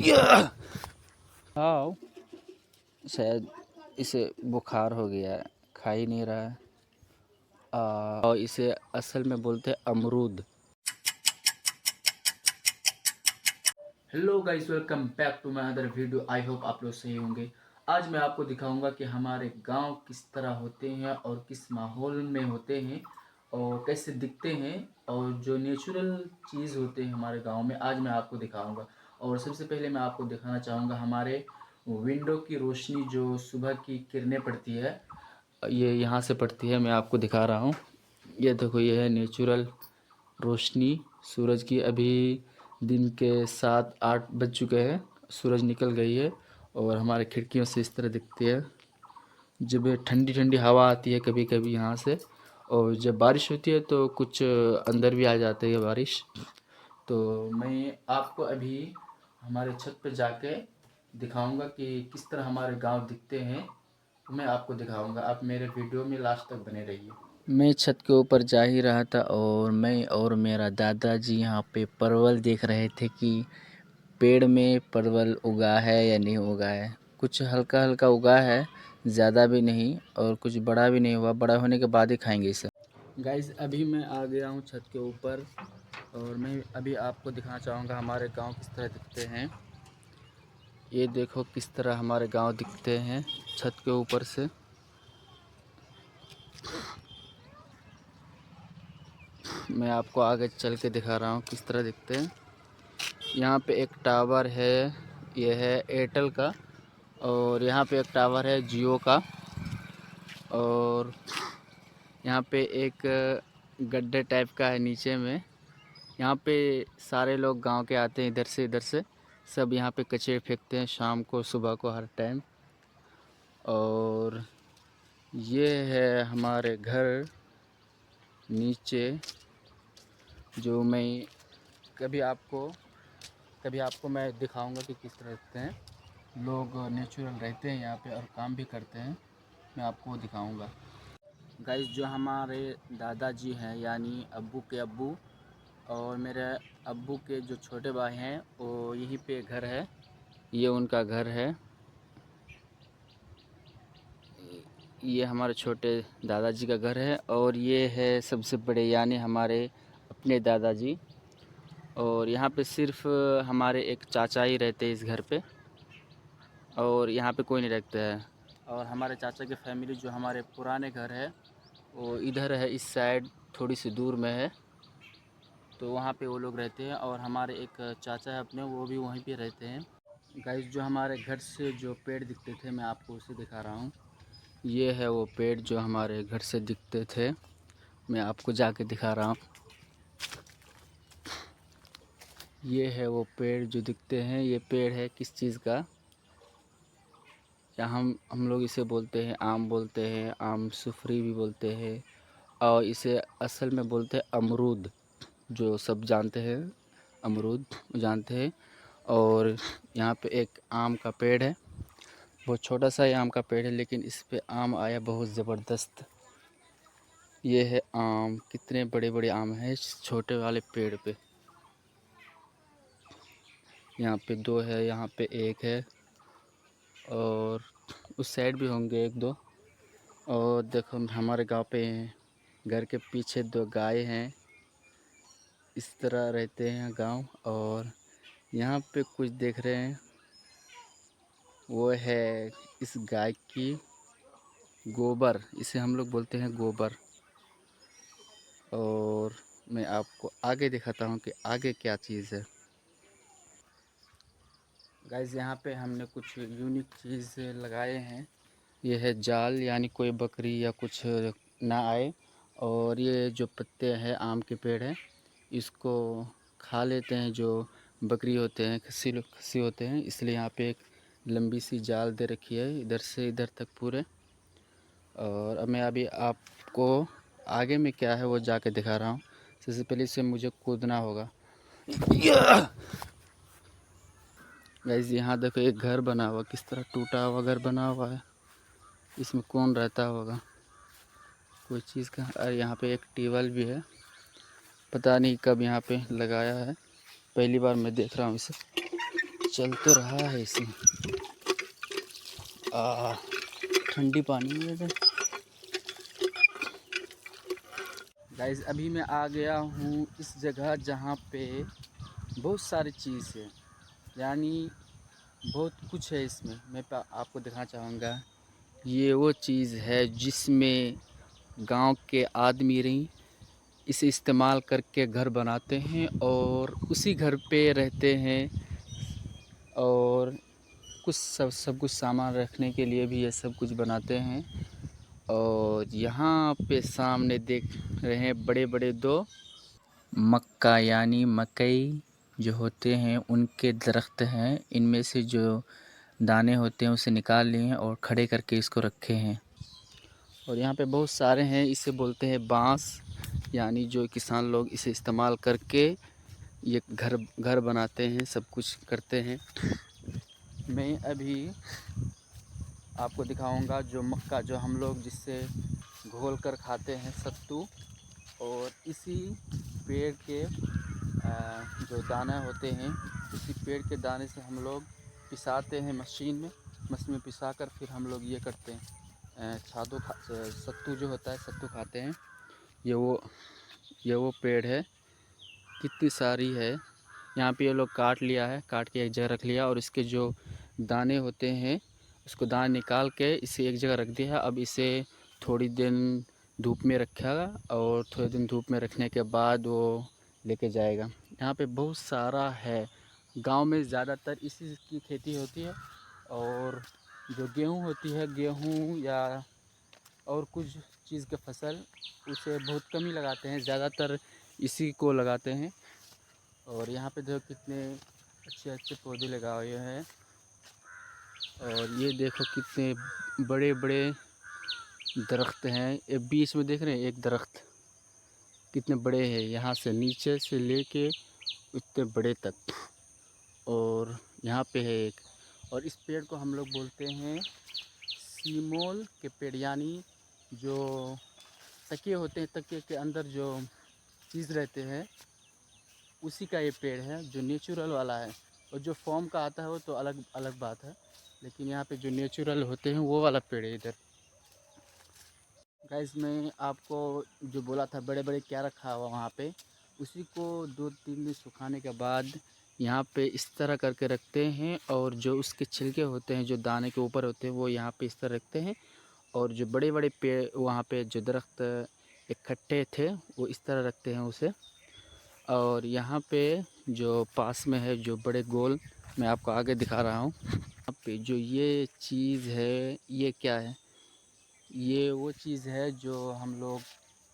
हाँ, शायद इसे बुखार हो गया है, खा ही नहीं रहा है। और इसे असल में बोलते हैं अमरूद। Hello guys, welcome back to my other video. I hope आप लोग सही होंगे। आज मैं आपको दिखाऊंगा कि हमारे गांव किस तरह होते हैं और किस माहौल में होते हैं और कैसे दिखते हैं, और जो नेचुरल चीज़ होते हैं हमारे गांव में आज मैं आपको दिखाऊंगा। और सबसे पहले मैं आपको दिखाना चाहूँगा हमारे विंडो की रोशनी, जो सुबह की किरणें पड़ती है, ये यहाँ से पड़ती है। मैं आपको दिखा रहा हूँ, ये देखो, ये है नेचुरल रोशनी सूरज की। अभी दिन के 7-8 बज चुके हैं, सूरज निकल गई है और हमारे खिड़कियों से इस तरह दिखती है। जब ठंडी ठंडी हवा आती है कभी कभी यहाँ से, और जब बारिश होती है तो कुछ अंदर भी आ जाती है बारिश। तो मैं आपको अभी हमारे छत पर जाके दिखाऊंगा कि किस तरह हमारे गांव दिखते हैं। मैं आपको दिखाऊंगा, आप मेरे वीडियो में लास्ट तक बने रहिए। मैं छत के ऊपर जा ही रहा था और मैं और मेरा दादाजी यहाँ पे परवल देख रहे थे कि पेड़ में परवल उगा है या नहीं उगा है। कुछ हल्का हल्का उगा है, ज़्यादा भी नहीं और कुछ बड़ा भी नहीं हुआ। बड़ा होने के बाद ही खाएंगे इसे। गाइस, अभी मैं आ गया हूँ छत के ऊपर और मैं अभी आपको दिखाना चाहूँगा हमारे गांव किस तरह दिखते हैं। ये देखो किस तरह हमारे गांव दिखते हैं छत के ऊपर से। मैं आपको आगे चल के दिखा रहा हूँ किस तरह दिखते हैं। यहाँ पे एक टावर है, ये है एयरटेल का, और यहाँ पे एक टावर है जियो का। और यहाँ पे एक गड्ढे टाइप का है नीचे में। यहाँ पे सारे लोग गांव के आते हैं, इधर से सब यहाँ पे कचरे फेंकते हैं शाम को सुबह को हर टाइम। और ये है हमारे घर नीचे, जो मैं कभी आपको मैं दिखाऊंगा कि किस तरह रहते हैं लोग। नेचुरल रहते हैं यहाँ पे और काम भी करते हैं, मैं आपको दिखाऊंगा। गाइस, जो हमारे दादाजी हैं यानी अब्बू के अब्बू, और मेरे अब्बू के जो छोटे भाई हैं वो यहीं पे घर है, ये उनका घर है। ये हमारे छोटे दादाजी का घर है और ये है सबसे बड़े यानी हमारे अपने दादाजी। और यहाँ पे सिर्फ हमारे एक चाचा ही रहते हैं इस घर पे, और यहाँ पे कोई नहीं रहता है। और हमारे चाचा की फैमिली, जो हमारे पुराने घर है, वो इधर है, इस साइड थोड़ी सी दूर में है, तो वहाँ पे वो लोग रहते हैं। और हमारे एक चाचा है अपने, वो भी वहीं पे रहते हैं। गाइस, जो हमारे घर से जो पेड़ दिखते थे मैं आपको उसे दिखा रहा हूँ। ये है वो पेड़ जो हमारे घर से दिखते थे, मैं आपको जाके दिखा रहा हूँ। ये है वो पेड़ जो दिखते हैं। ये पेड़ है किस चीज़ का, या हम लोग इसे बोलते हैं आम, बोलते हैं आम, सुफरी भी बोलते हैं, और इसे असल में बोलते हैं अमरूद, जो सब जानते हैं, अमरूद जानते हैं। और यहाँ पे एक आम का पेड़ है, बहुत छोटा सा ही आम का पेड़ है, लेकिन इस पे आम आया बहुत ज़बरदस्त। ये है आम, कितने बड़े बड़े आम हैं इस छोटे वाले पेड़ पे। यहाँ पे 2 है, यहाँ पे 1 है, और उस साइड भी होंगे 1-2। और देखो हमारे गांव पे घर के पीछे 2 गाय हैं। इस तरह रहते हैं गांव। और यहाँ पे कुछ देख रहे हैं, वो है इस गाय की गोबर, इसे हम लोग बोलते हैं गोबर। और मैं आपको आगे दिखाता हूँ कि आगे क्या चीज़ है। गाइस, यहाँ पे हमने कुछ यूनिक चीज़ लगाए हैं। ये है जाल, यानी कोई बकरी या कुछ ना आए। और ये जो पत्ते हैं आम के पेड़ हैं, इसको खा लेते हैं जो बकरी होते हैं, खस्सी होते हैं, इसलिए यहाँ पे एक लंबी सी जाल दे रखी है इधर से इधर तक पूरे। और अब मैं अभी आपको आगे में क्या है वो जाके दिखा रहा हूँ। सबसे पहले इससे मुझे कूदना होगा। गाइस, यहाँ देखो एक घर बना हुआ, किस तरह टूटा हुआ घर बना हुआ है। इसमें कौन रहता होगा, कोई चीज़ का। और यहाँ पे एक टेबल भी है, पता नहीं कब यहाँ पे लगाया है, पहली बार मैं देख रहा हूँ इसे। चल तो रहा है इसमें। ठंडी पानी है। गाइस अभी मैं आ गया हूँ इस जगह जहाँ पे बहुत सारी चीज़ है, यानी बहुत कुछ है इसमें। मैं आपको दिखाना चाहूँगा। ये वो चीज़ है जिसमें गांव के आदमी रही इसे इस्तेमाल करके घर बनाते हैं और उसी घर पे रहते हैं। और कुछ सब कुछ सामान रखने के लिए भी ये सब कुछ बनाते हैं। और यहाँ पे सामने देख रहे हैं बड़े बड़े दो मक्का यानी मकई जो होते हैं उनके दरख्त हैं। इनमें से जो दाने होते हैं उसे निकाल लिए हैं और खड़े करके इसको रखे हैं। और यहाँ पे बहुत सारे हैं, इसे बोलते हैं बांस, यानी जो किसान लोग इसे इस्तेमाल करके ये घर बनाते हैं, सब कुछ करते हैं। मैं अभी आपको दिखाऊंगा जो मक्का जो हम लोग जिससे घोल कर खाते हैं सत्तू, और इसी पेड़ के जो दाना होते हैं उसी पेड़ के दाने से हम लोग पिसाते हैं मशीन में पिसा कर फिर हम लोग ये करते हैं सत्तू जो होता है सत्तू खाते हैं। ये वो पेड़ है, कितनी सारी है। यहाँ पे ये लोग काट लिया है, काट के एक जगह रख लिया और इसके जो दाने होते हैं उसको दाने निकाल के इसे एक जगह रख दिया है। अब इसे थोड़ी दिन धूप में रखेगा और थोड़े दिन धूप में रखने के बाद वो लेके जाएगा। यहाँ पे बहुत सारा है। गांव में ज़्यादातर इसी की खेती होती है। और जो गेहूँ होती है, गेहूँ या और कुछ चीज़ के फसल उसे बहुत कम ही लगाते हैं, ज़्यादातर इसी को लगाते हैं। और यहाँ पे देखो कितने अच्छे अच्छे पौधे लगाए हुए हैं। और ये देखो कितने बड़े बड़े दरख्त हैं। ये बीच में देख रहे हैं एक दरख्त कितने बड़े हैं, यहाँ से नीचे से लेके इतने बड़े तक। और यहाँ पे है एक, और इस पेड़ को हम लोग बोलते हैं सीमोल के पेड़, यानी जो तकिए होते हैं, तकिए के अंदर जो चीज़ रहते हैं उसी का ये पेड़ है, जो नेचुरल वाला है। और जो फॉर्म का आता है वो तो अलग अलग बात है, लेकिन यहाँ पे जो नेचुरल होते हैं वो वाला पेड़ है इधर। गाइस मैं आपको जो बोला था बड़े बड़े क्या रखा हुआ वहाँ पे, उसी को 2-3 दिन सुखाने के बाद यहाँ पे इस तरह करके रखते हैं। और जो उसके छिलके होते हैं जो दाने के ऊपर होते हैं वो यहाँ पे इस तरह रखते हैं। और जो बड़े बड़े पेड़ वहाँ पे जो दरख्त इकट्ठे थे वो इस तरह रखते हैं उसे। और यहाँ पे जो पास में है जो बड़े गोल, मैं आपको आगे दिखा रहा हूँ। यहाँ पे जो ये चीज़ है ये क्या है, ये वो चीज़ है जो हम लोग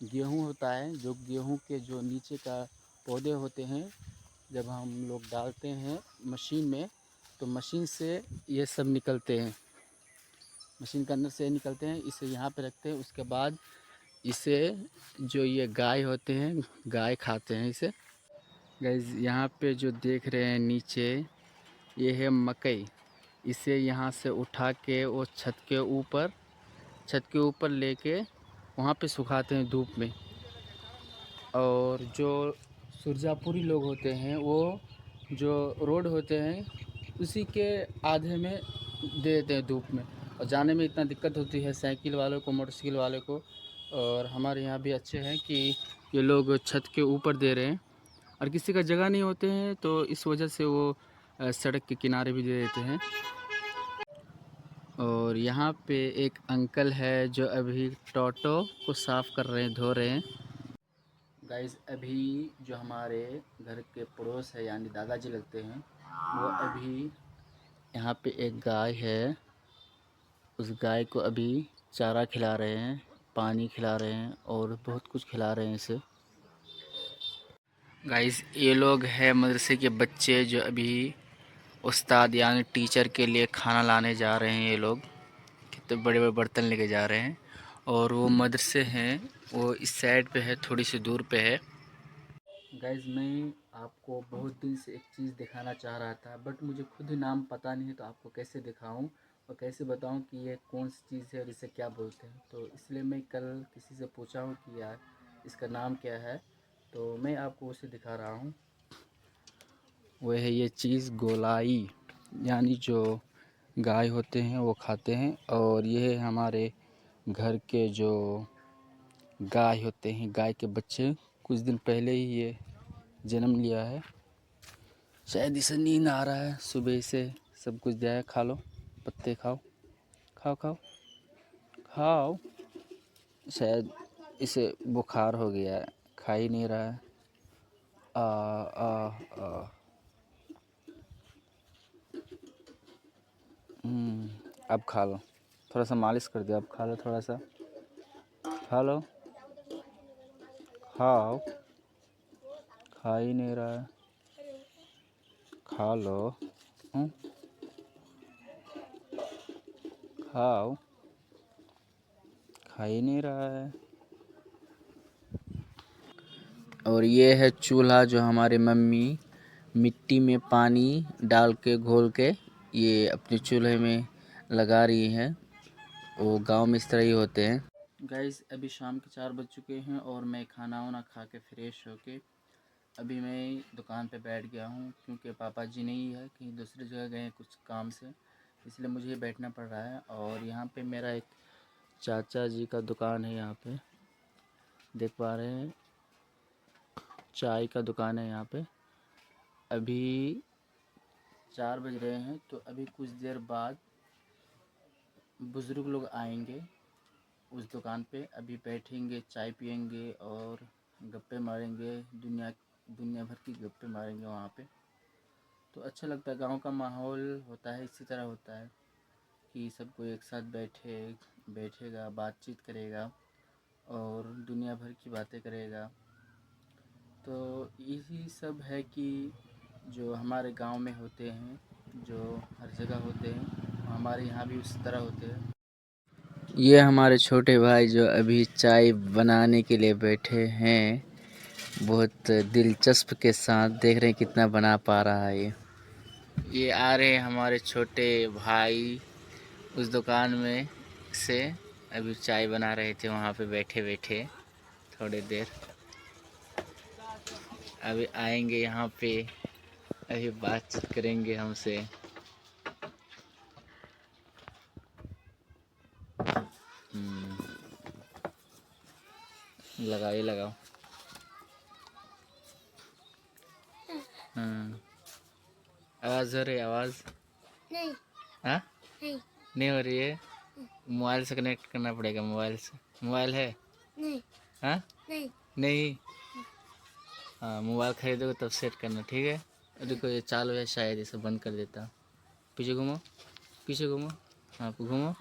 गेहूँ होता है, जो गेहूँ के जो नीचे का पौधे होते हैं जब हम लोग डालते हैं मशीन में तो मशीन से ये सब निकलते हैं, मशीन के अंदर से निकलते हैं। इसे यहाँ पे रखते हैं, उसके बाद इसे जो ये गाय होते हैं गाय खाते हैं इसे। गाइस यहाँ पे जो देख रहे हैं नीचे ये है मकई। इसे यहाँ से उठा के वो छत के ऊपर लेके वहाँ पे सुखाते हैं धूप में। और जो सुरजापुरी लोग होते हैं वो जो रोड होते हैं उसी के आधे में दे देते हैं धूप में। और जाने में इतना दिक्कत होती है साइकिल वालों को, मोटरसाइकिल वालों को। और हमारे यहाँ भी अच्छे हैं कि ये लोग छत के ऊपर दे रहे हैं, और किसी का जगह नहीं होते हैं तो इस वजह से वो सड़क के किनारे भी दे देते हैं। और यहाँ पे एक अंकल है जो अभी टोटो को साफ़ कर रहे हैं, धो रहे हैं। गाइस अभी जो हमारे घर के पड़ोस है यानी दादाजी लगते हैं, वो अभी यहाँ पे एक गाय है, उस गाय को अभी चारा खिला रहे हैं, पानी खिला रहे हैं और बहुत कुछ खिला रहे हैं इसे। गाइस ये लोग हैं मदरसे के बच्चे जो अभी उस्ताद यानी टीचर के लिए खाना लाने जा रहे हैं। ये लोग कितने बड़े बड़े बर्तन लेके जा रहे हैं। और वो मदरसे हैं वो इस साइड पे है, थोड़ी सी दूर पे है। गाइस मैं आपको बहुत दिन से एक चीज़ दिखाना चाह रहा था, बट मुझे खुद ही नाम पता नहीं है, तो आपको कैसे दिखाऊं और कैसे बताऊं कि ये कौन सी चीज़ है और इसे क्या बोलते हैं। तो इसलिए मैं कल किसी से पूछा हूं कि यार इसका नाम क्या है, तो मैं आपको उसे दिखा रहा हूं। वो है ये चीज़ गोलाई। यानी जो गाय होते हैं वो खाते हैं। और ये है हमारे घर के जो गाय होते हैं, गाय के बच्चे। कुछ दिन पहले ही ये जन्म लिया है। शायद इसे नींद आ रहा है, सुबह से सब कुछ दिया है। खा लो, पत्ते खाओ, खाओ खाओ खाओ। शायद इसे बुखार हो गया है, खा ही नहीं रहा है। आ आ आ अब खा लो, थोड़ा सा मालिश कर दिया, अब खा लो, थोड़ा सा खा लो, खाओ। खा ही नहीं रहा है, खा लो। खाओ, खा ही नहीं रहा है। और ये है चूल्हा जो हमारी मम्मी मिट्टी में पानी डाल के घोल के ये अपने चूल्हे में लगा रही है। वो गांव में इस तरह ही होते हैं। गाइस अभी शाम के 4 बज चुके हैं और मैं खाना वाना खा के फ्रेश होके अभी मैं दुकान पे बैठ गया हूँ, क्योंकि पापा जी नहीं है, कहीं दूसरी जगह गए कुछ काम से, इसलिए मुझे बैठना पड़ रहा है। और यहाँ पे मेरा एक चाचा जी का दुकान है, यहाँ पे देख पा रहे हैं, चाय का दुकान है यहाँ पे। अभी 4 बज रहे हैं, तो अभी कुछ देर बाद बुज़ुर्ग लोग आएंगे उस दुकान पे। अभी बैठेंगे, चाय पियेंगे और गप्पे मारेंगे, दुनिया भर की गप्पे मारेंगे वहाँ पे। तो अच्छा लगता है, गांव का माहौल होता है इसी तरह होता है कि सबको एक साथ बैठेगा, बातचीत करेगा और दुनिया भर की बातें करेगा। तो यही सब है कि जो हमारे गांव में होते हैं, जो हर जगह होते हैं, हमारे यहाँ भी उसी तरह होते हैं। ये हमारे छोटे भाई जो अभी चाय बनाने के लिए बैठे हैं, बहुत दिलचस्प के साथ देख रहे हैं कितना बना पा रहा है ये आ रहे हैं हमारे छोटे भाई उस दुकान में से। अभी चाय बना रहे थे वहाँ पे बैठे बैठे, थोड़ी देर अभी आएंगे यहाँ पे, अभी बातचीत करेंगे हमसे। लगाओ लगाओ। आवाज़ हो रही है? आवाज़ नहीं। हाँ नहीं हो रही है। मोबाइल से कनेक्ट करना पड़ेगा, मोबाइल से। मोबाइल है? नहीं। हाँ नहीं। हाँ मोबाइल खरीदोगे तब सेट करना, ठीक है। देखो ये चालू है, शायद इसे बंद कर देता। पीछे घूमो, पीछे घूमो, हाँ घूमो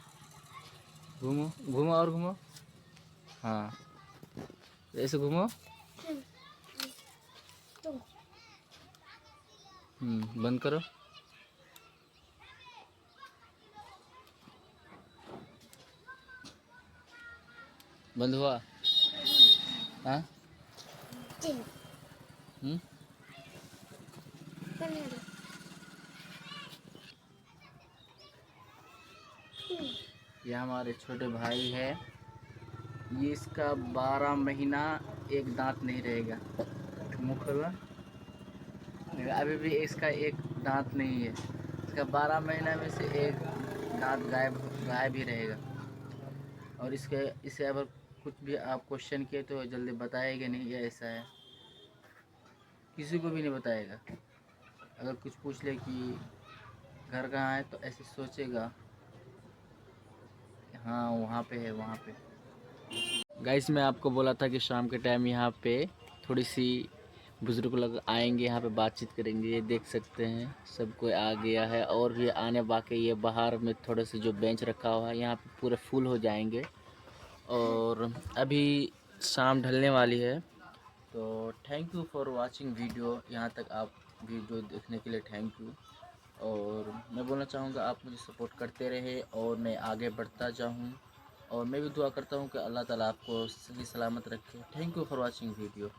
घूमो घूमो और घूमो, हाँ ऐसे घूमो। बंद करो। बंद हुआ? हाँ ये हमारे छोटे भाई है, ये इसका 12 महीना एक दांत नहीं रहेगा। मुँह खोला, अभी भी इसका एक दांत नहीं है। इसका 12 महीना में से एक दांत गायब ही रहेगा। और इसे अगर कुछ भी आप क्वेश्चन किए तो जल्दी बताएगा नहीं, ये ऐसा है, किसी को भी नहीं बताएगा। अगर कुछ पूछ ले कि घर कहाँ है तो ऐसे सोचेगा हाँ वहाँ पे है, वहाँ पे। गाइस मैं आपको बोला था कि शाम के टाइम यहाँ पे थोड़ी सी बुजुर्ग लोग आएंगे, यहाँ पे बातचीत करेंगे। ये देख सकते हैं सब कोई आ गया है और भी आने बाकी। ये बाहर में थोड़े से जो बेंच रखा हुआ है यहाँ पे पूरे फुल हो जाएंगे। और अभी शाम ढलने वाली है। तो thank you for watching video, यहाँ तक आप वीडियो देखने के लिए थैंक यू। और मैं बोलना चाहूँगा आप मुझे सपोर्ट करते रहे और मैं आगे बढ़ता जाऊँ। और मैं भी दुआ करता हूँ कि अल्लाह ताला आपको सही सलामत रखे। Thank you for watching video.